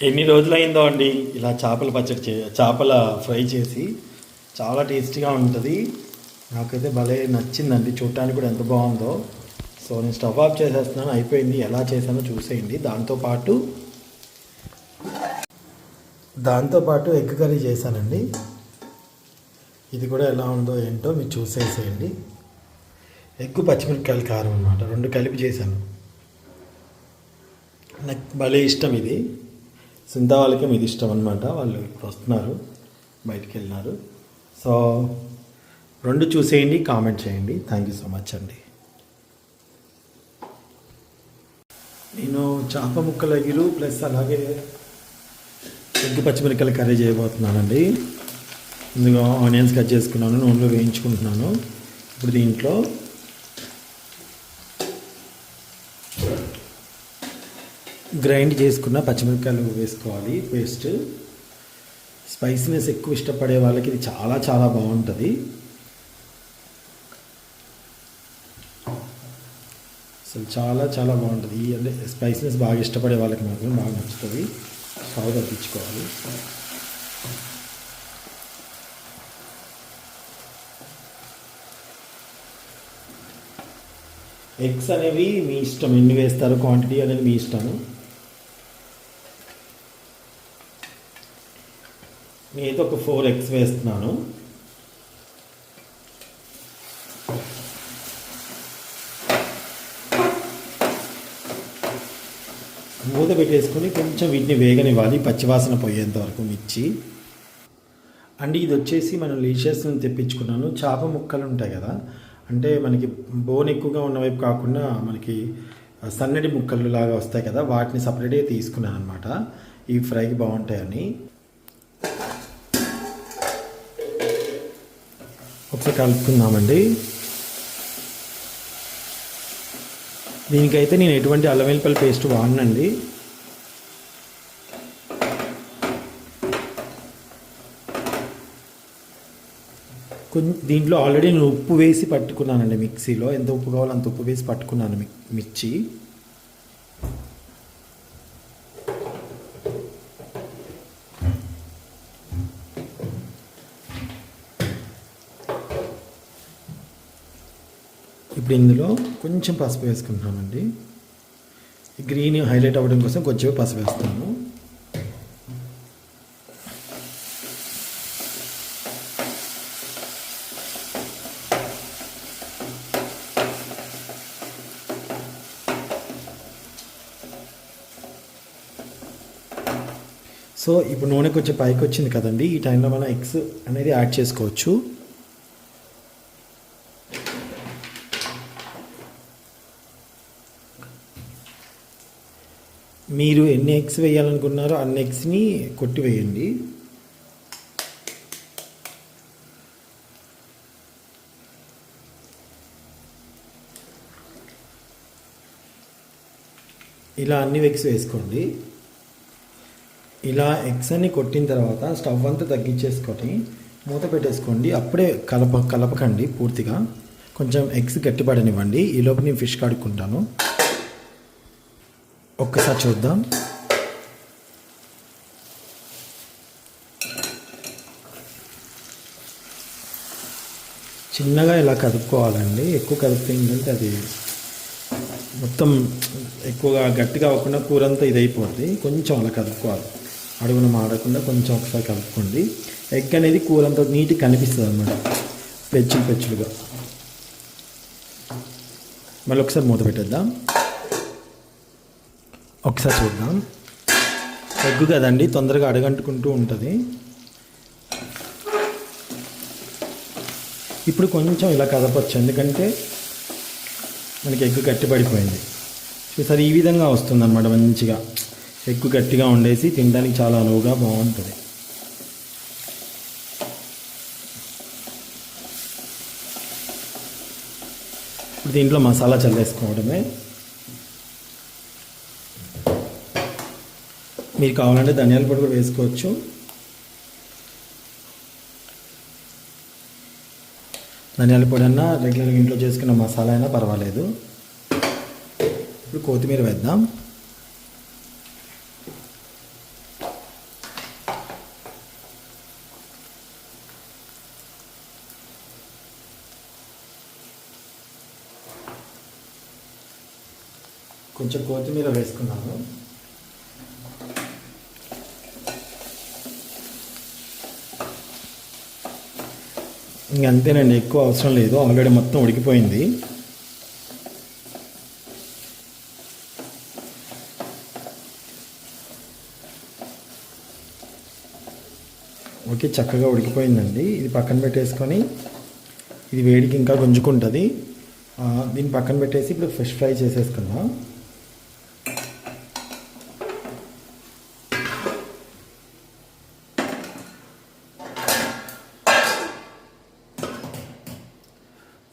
ఎన్ని రోజులైందో అండి ఇలా చేపల పచ్చడి చేపల ఫ్రై చేసి చాలా టేస్టీగా ఉంటుంది. నాకైతే భలే నచ్చిందండి, చూడటానికి కూడా ఎంత బాగుందో. సో నేను స్టవ్ ఆఫ్ చేసేస్తున్నాను, అయిపోయింది. ఎలా చేశానో చూసేయండి. దాంతోపాటు ఎగ్ కర్రీ చేశానండి. ఇది కూడా ఎలా ఉందో ఏంటో మీరు చూసేసేయండి. ఎగ్ పచ్చిమిరపకాయల కారం అనమాట, రెండు కలిపి చేశాను. నాకు భలే ఇష్టం ఇది. సింధా వాళ్ళకి ఇది ఇష్టం అనమాట. వాళ్ళు ఇప్పుడు వస్తున్నారు, బయటికి వెళ్ళినారు. సో రెండు చూసేయండి, కామెంట్ చేయండి. థ్యాంక్ యూ సో మచ్ అండి. నేను చేప ముక్కల ఎగురు ప్లస్ అలాగే ఎగ్ పచ్చిమిరపకాయల కర్రీ చేయబోతున్నానండి. ముందుగా ఆనియన్స్ కట్ చేసుకున్నాను, నూనెలో వేయించుకుంటున్నాను. ఇప్పుడు దీంట్లో గ్రైండ్ చేసుకున్న పచ్చిమిరపకాయలు వేసుకోవాలి పేస్ట్. స్పైసీనెస్ ఎక్కువ ఇష్టపడే వాళ్ళకి ఇది చాలా చాలా బాగుంటుంది. అసలు చాలా చాలా బాగుంటుంది. అంటే స్పైసీనెస్ బాగా ఇష్టపడే వాళ్ళకి మాత్రం బాగా నచ్చుతుంది. స్టవ్ తగ్గించుకోవాలి. ఎగ్స్ అనేవి మీ ఇష్టం, ఎన్ని వేస్తారో క్వాంటిటీ అనేది మీ ఇష్టము. నేనైతే ఒక 4 ఎగ్స్ వేస్తున్నాను. మూత పెట్టేసుకొని కొంచెం వీటిని వేగనివ్వాలి, పచ్చివాసన పోయేంత వరకు మిర్చి అండి. ఇది వచ్చేసి మనం లీషియస్ నుంచి తెప్పించుకున్నాను. చేప ముక్కలు ఉంటాయి కదా, అంటే మనకి బోన్ ఎక్కువగా ఉన్న వైపు కాకుండా మనకి సన్నటి ముక్కలు లాగా వస్తాయి కదా, వాటిని సపరేట్గా తీసుకున్నాను అనమాట. ఈ ఫ్రైకి బాగుంటాయని. ఒకసారి కలుపుకుందామండి. దీనికైతే నేను ఎటువంటి అల్లం వెల్లుల్లి పేస్ట్ వాడనండి. దీంట్లో ఆల్రెడీ నేను ఉప్పు వేసి పట్టుకున్నానండి మిక్సీలో. ఎంత ఉప్పు కావాలో అంత ఉప్పు వేసి పట్టుకున్నాను మిర్చి. ఇప్పుడు ఇందులో కొంచెం పసుపు వేసుకుంటామండి. గ్రీన్ హైలైట్ అవ్వడం కోసం కొంచెం పసుపు వేస్తాను. సో ఇప్పుడు నూనె కొంచెం పైకి వచ్చింది కదండి, ఈ టైంలో మనం ఎగ్స్ అనేది యాడ్ చేసుకోవచ్చు. మీరు ఎన్ని ఎగ్స్ వేయాలనుకున్నారో అన్ని ఎగ్స్ని కొట్టి వేయండి. ఇలా అన్ని ఎగ్స్ వేసుకోండి. ఇలా ఎగ్స్ అన్ని కొట్టిన తర్వాత స్టవ్ అంతా తగ్గించేసుకొని మూత పెట్టేసుకోండి. అప్పుడే కలపకండి పూర్తిగా, కొంచెం ఎగ్స్ గట్టిపడనివ్వండి. ఈలోపు నేను ఫిష్ కడుక్కుంటాను. ఒక్కసారి చూద్దాం. చిన్నగా ఇలా కదుపుకోవాలండి. ఎక్కువ కదిపితే ఏంటంటే అది మొత్తం ఎక్కువగా గట్టిగా అవ్వకుండా కూర అంతా ఇదైపోద్ది. కొంచెం అలా కలుపుకోవాలి, అడుగున మాడకుండా కొంచెం ఒకసారి కలుపుకోండి. ఎగ్ అనేది కూర అంతా నీట్గా కనిపిస్తుంది అన్నమాట, పెచ్చులుగా. మళ్ళీ ఒకసారి మూత పెట్టేద్దాం. ఒకసారి చూద్దాం. ఎగ్ కదండి, తొందరగా అడగంటుకుంటూ ఉంటుంది. ఇప్పుడు కొంచెం ఇలా కదపచ్చు, ఎందుకంటే మనకి ఎగ్ గట్టిపడిపోయింది. చూసారు, ఈ విధంగా వస్తుంది అన్నమాట. మంచిగా ఎగ్ గట్టిగా ఉండేసి తినడానికి చాలా అనువుగా బాగుంటుంది. ఇప్పుడు దీంట్లో మసాలా చల్లేసుకోవడమే. మీరు కావాలంటే ధనియాల పొడి కూడా వేసుకోవచ్చు. ధనియాల పొడి అన్నా రెగ్యులర్గా ఇంట్లో చేసుకున్న మసాలా అయినా పర్వాలేదు. ఇప్పుడు కొత్తిమీర వేద్దాం. కొంచెం కొత్తిమీర వేసుకున్నాను. ఇంకంతేనండి, ఎక్కువ అవసరం లేదు, ఆల్రెడీ మొత్తం ఉడికిపోయింది. ఓకే, చక్కగా ఉడికిపోయిందండి. ఇది పక్కన పెట్టేసుకొని, ఇది వేడికి ఇంకా గుంజుకుంటుంది. దీన్ని పక్కన పెట్టేసి ఇప్పుడు ఫిష్ ఫ్రై చేసేసుకుందాం.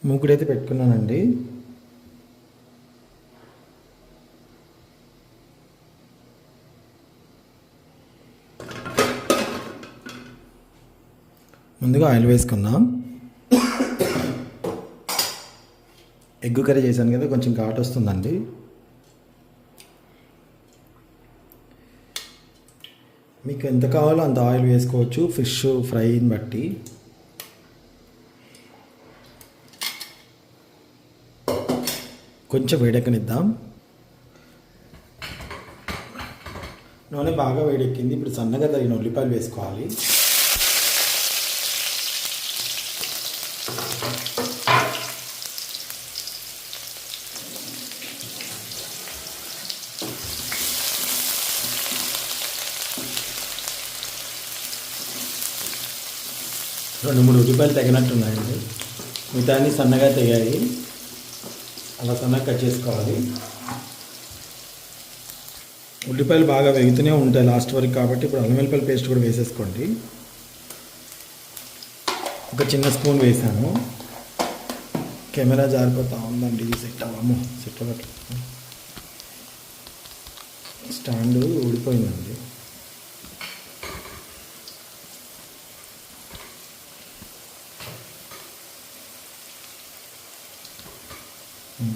మూకుడైతే పెట్టుకున్నానండి. ముందుగా ఆయిల్ వేసుకుందాం. ఎగ్ కర్రీ చేశాను కదా, కొంచెం ఘాటు వస్తుందండి. మీకు ఎంత కావాలో అంత ఆయిల్ వేసుకోవచ్చు, ఫిష్ ఫ్రైని బట్టి. కొంచెం వేడెక్కనిద్దాం. నూనె బాగా వేడెక్కింది. ఇప్పుడు సన్నగా తగిన ఉల్లిపాయలు వేసుకోవాలి. రెండు మూడు ఉల్లిపాయలు తగినట్టున్నాయండి, మిగతాన్ని సన్నగా తెగాయి. అలా సన్నగా కట్ చేసుకోవాలి. ఉల్లిపాయలు బాగా వేగుతూనే ఉంటాయి లాస్ట్ వరకు, కాబట్టి ఇప్పుడు అల్లం వెల్లిపాయల పేస్ట్ కూడా వేసేసుకోండి. ఒక చిన్న స్పూన్ వేసాను. కెమెరా జారిపోతా ఉందండి, ఇది సెట్ అవ్వము, సెట్ అవ్వట్లేదు. స్టాండ్ ఊడిపోయిందండి.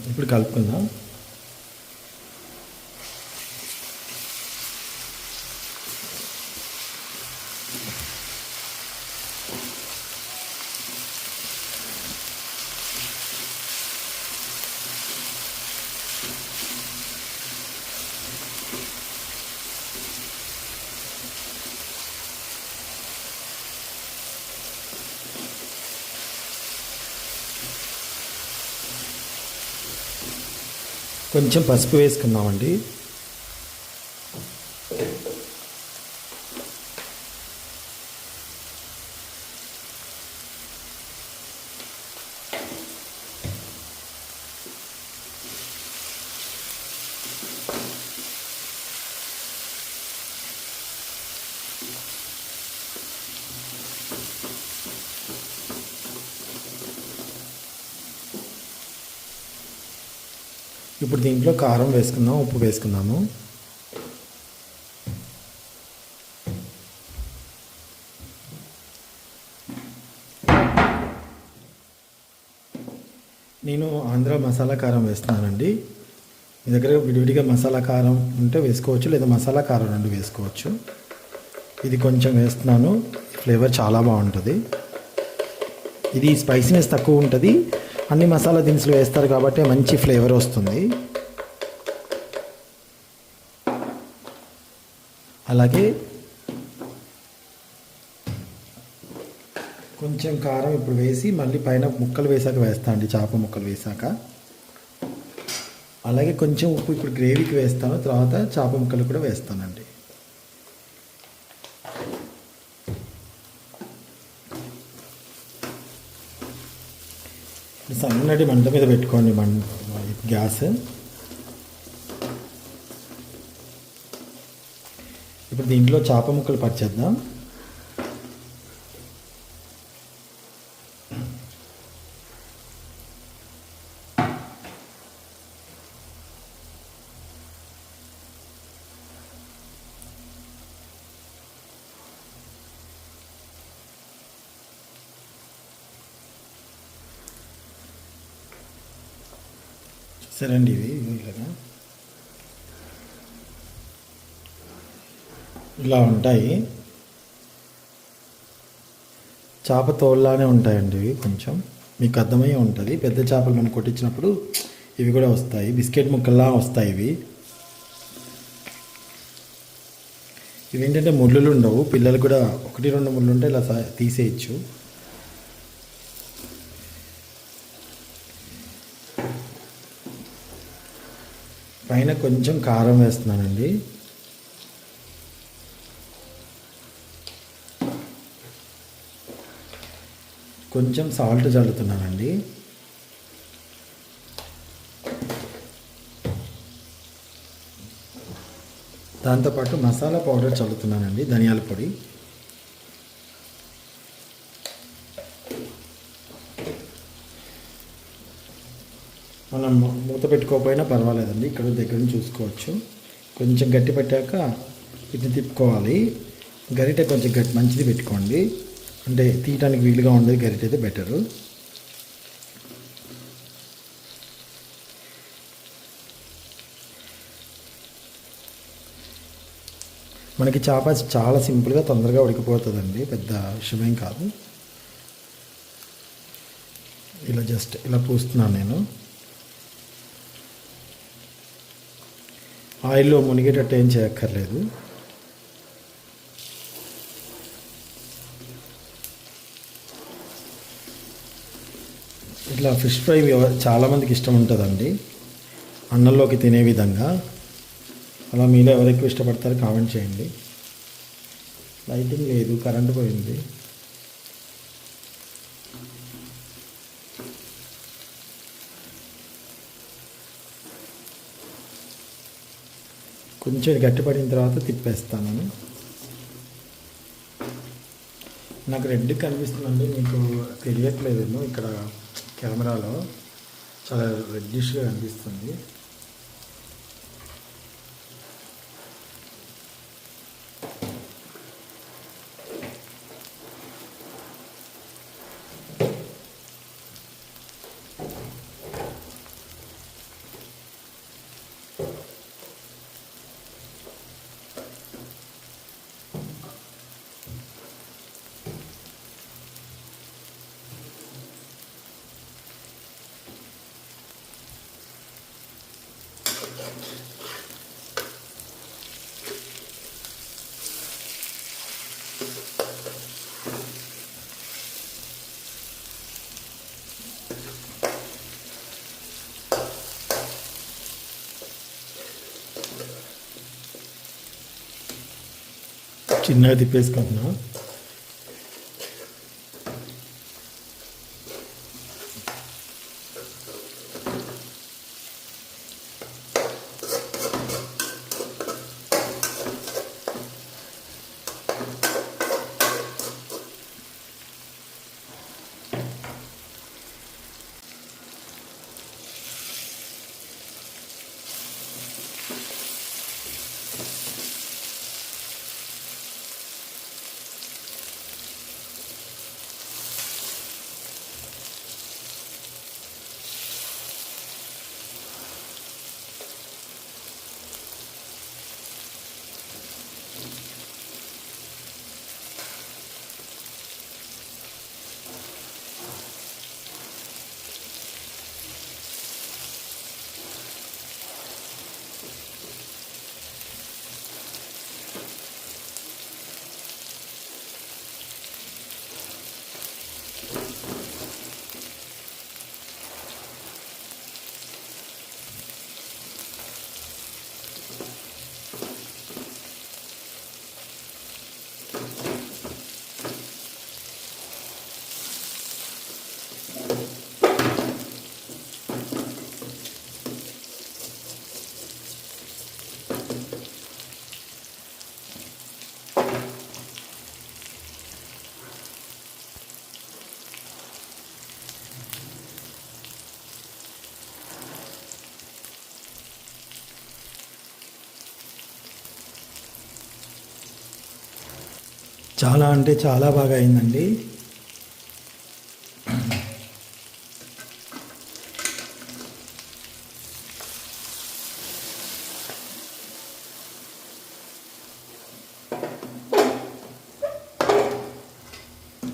ఇప్పుడు కలుపుకుందాం. కొంచెం పసుపు వేసుకున్నామండి. ఇప్పుడు దీంట్లో కారం వేసుకుందాం, ఉప్పు వేసుకుందాము. నేను ఆంధ్ర మసాలా కారం వేస్తున్నానండి. మీ దగ్గర విడివిడిగా మసాలా కారం ఉంటే వేసుకోవచ్చు, లేదా మసాలా కారం రెండు వేసుకోవచ్చు. ఇది కొంచెం వేస్తున్నాను, ఫ్లేవర్ చాలా బాగుంటుంది. ఇది స్పైసీనెస్ తక్కువ ఉంటుంది, అన్ని మసాలా దినుసులు వేస్తారు కాబట్టి మంచి ఫ్లేవర్ వస్తుంది. అలాగే కొంచెం కారం ఇప్పుడు వేసి మళ్ళీ పైన ముక్కలు వేసాక వేస్తాను అండి, చేప ముక్కలు వేసాక. అలాగే కొంచెం ఉప్పు ఇప్పుడు గ్రేవీకి వేస్తాను, తర్వాత చేప ముక్కలు కూడా వేస్తానండి. సన్నటి మంట మీద పెట్టుకోండి గ్యాస్. ఇప్పుడు దీంట్లో చేప ముక్కలు పచ్చేద్దాం. సరే అండి, ఇవి ఇలాగా ఇలా ఉంటాయి. చేప తోళ్ళలానే ఉంటాయండి ఇవి. కొంచెం మీకు అర్థమయ్యే ఉంటుంది. పెద్ద చేపలు మనం కొట్టించినప్పుడు ఇవి కూడా వస్తాయి, బిస్కెట్ ముక్కల్లా వస్తాయి ఇవి. ఇవేంటంటే ముళ్ళులు ఉండవు, పిల్లలు కూడా 1-2 ముళ్ళు ఉంటే ఇలా తీసేయచ్చు. పైన కొంచెం కారం వేస్తున్నానండి. కొంచెం సాల్ట్ చల్లుతున్నానండి. దాంతోపాటు మసాలా పౌడర్ చల్లుతున్నానండి, ధనియాల పొడి. మనం మూత పెట్టుకోకపోయినా పర్వాలేదండి, ఇక్కడ దగ్గర నుంచి చూసుకోవచ్చు. కొంచెం గట్టి పట్టాక వీటిని తిప్పుకోవాలి. గరిటె కొంచెం మంచిది పెట్టుకోండి, అంటే తీయటానికి వీలుగా ఉండేది గరిటె అయితే బెటరు. మనకి చేప చాలా సింపుల్గా తొందరగా ఉడికిపోతుందండి, పెద్ద విషయమేం కాదు. ఇలా జస్ట్ ఇలా పూస్తున్నాను నేను. ఆయిల్లో మునిగేటట్టు ఏం చేయక్కర్లేదు. ఇట్లా ఫిష్ ఫ్రై చాలామందికి ఇష్టం ఉంటుందండి, అన్నంలోకి తినే విధంగా. అలా మీలో ఎవరు ఎక్కువ ఇష్టపడతారో కామెంట్ చేయండి. లైటింగ్ లేదు, కరెంటు పోయింది. కొంచెం గట్టిపడిన తర్వాత తిప్పేస్తాను. నాకు రెడ్ కనిపిస్తుందండి, మీకు తెలియట్లేదేమో. ఇక్కడ కెమెరాలో చాలా రెడ్డిష్గా కనిపిస్తుంది. చిన్నగా తిప్పేసుకుంటున్నా. చాలా అంటే చాలా బాగా అయిందండి.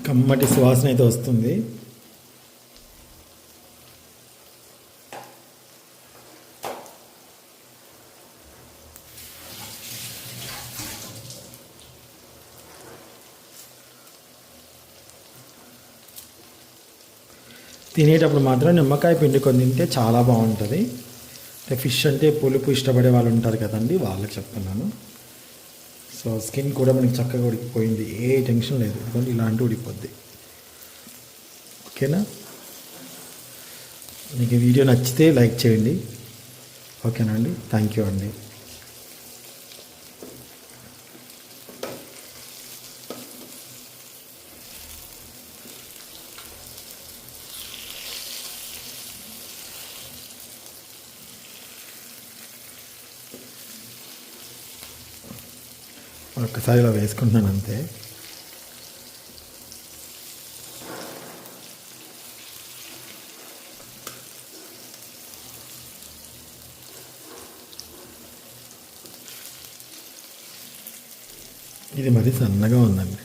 కమ్మటి సువాసన అయితే వస్తుంది. తినేటప్పుడు మాత్రం నిమ్మకాయ పిండుకొని తింటే చాలా బాగుంటుంది. అంటే ఫిష్ అంటే పులుపు ఇష్టపడే వాళ్ళు ఉంటారు కదండి, వాళ్ళకి చెప్తున్నాను. సో స్కిన్ కూడా మనకి చక్కగా ఉడికిపోయింది, ఏ టెన్షన్ లేదు. ఎందుకంటే ఇలాంటి ఉడికిపోద్ది. ఓకేనా? మీకు వీడియో నచ్చితే లైక్ చేయండి. ఓకేనా అండి? థ్యాంక్ యూ అండి. ఒక్కసారి ఇలా వేసుకుంటున్నాను అంతే. ఇది మరి సన్నగా ఉందండి.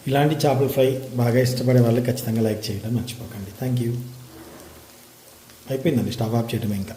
ఇలాంటి చేపల ఫ్రై బాగా ఇష్టపడే వాళ్ళు ఖచ్చితంగా లైక్ చేయడం మర్చిపోకండి. Thank you. అయిపోయిందండి, స్టవ్ ఆఫ్ చేయడం ఇంకా.